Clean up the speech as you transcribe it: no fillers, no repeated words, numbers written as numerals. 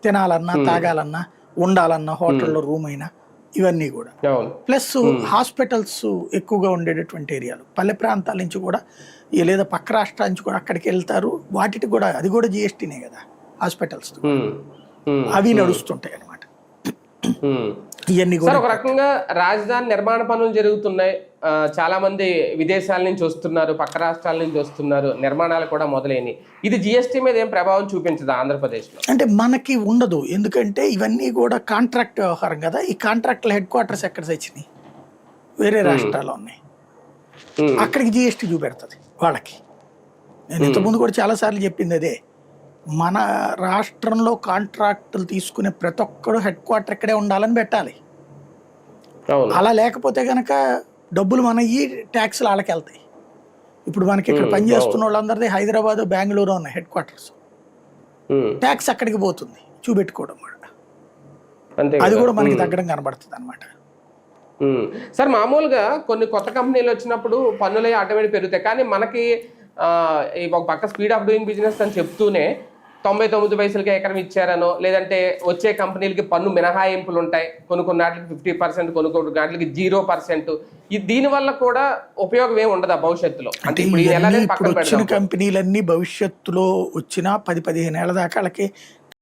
తినాలన్నా తాగాలన్నా ఉండాలన్నా హోటల్లో రూమ్ అయినా ఇవన్నీ కూడా. ప్లస్ హాస్పిటల్స్ ఎక్కువగా ఉండేటటువంటి ఏరియాలు, పల్లె ప్రాంతాల నుంచి కూడా లేదా పక్క రాష్ట్రాల నుంచి కూడా అక్కడికి వెళ్తారు. వాటికి కూడా అది కూడా జిఎస్టీనే కదా, హాస్పిటల్స్ అవి నడుస్తుంటాయి అనమాట. ఇవన్నీ కూడా ఒక రకంగా రాజధాని నిర్మాణ పనులు జరుగుతున్నాయి. చాలా మంది విదేశాల నుంచి వస్తున్నారు, పక్క రాష్ట్రాల నుంచి వస్తున్నారు, నిర్మాణాలు కూడా మొదలైనవి. ఇది జిఎస్టీ మీద ఏం ప్రభావం చూపించదు ఆంధ్రప్రదేశ్లో? అంటే మనకి ఉండదు, ఎందుకంటే ఇవన్నీ కూడా కాంట్రాక్ట్ వ్యవహారం కదా. ఈ కాంట్రాక్ట్ల హెడ్ క్వార్టర్స్ ఎక్కడ తెచ్చినాయి? వేరే రాష్ట్రాల్లో ఉన్నాయి. అక్కడికి జిఎస్టీ చూపెడుతుంది వాళ్ళకి. నేను ఇంతకుముందు కూడా చాలాసార్లు చెప్పింది అదే, మన రాష్ట్రంలో కాంట్రాక్టులు తీసుకునే ప్రతి ఒక్కరు హెడ్ క్వార్టర్ ఇక్కడే ఉండాలని పెట్టాలి. అలా లేకపోతే కనుక డబ్బులు మన ఈ ట్యాక్స్లు వాళ్ళకి వెళ్తాయి. ఇప్పుడు మనకి ఇక్కడ పనిచేస్తున్న వాళ్ళందరిది హైదరాబాద్, బెంగళూరు ఉన్నాయి హెడ్ క్వార్టర్స్. ట్యాక్స్ అక్కడికి పోతుంది చూపెట్టుకోవడం కూడా, అది కూడా మనకి తగ్గడం కనబడుతుంది అనమాట. సార్ మామూలుగా కొన్ని కొత్త కంపెనీలు వచ్చినప్పుడు పన్నులు ఆటోమేటిక్ పెరుగుతాయి, కానీ మనకి ఒక పక్క స్పీడ్ ఆఫ్ డూయింగ్ బిజినెస్ అని చెప్తూనే 99 పైసలకి ఎకరం ఇచ్చారనో, లేదంటే వచ్చే కంపెనీలకి పన్ను మినహాయింపులు ఉంటాయి, కొన్ని వాటికి 50%, కొన్ని వాటికి 0%. దీనివల్ల కూడా ఉపయోగం ఏమి ఉండదా భవిష్యత్తులో? అంటే ఇప్పుడు వచ్చిన కంపెనీలన్నీ భవిష్యత్తులో వచ్చిన 10-15 ఏళ్ల దాకా వాళ్ళకి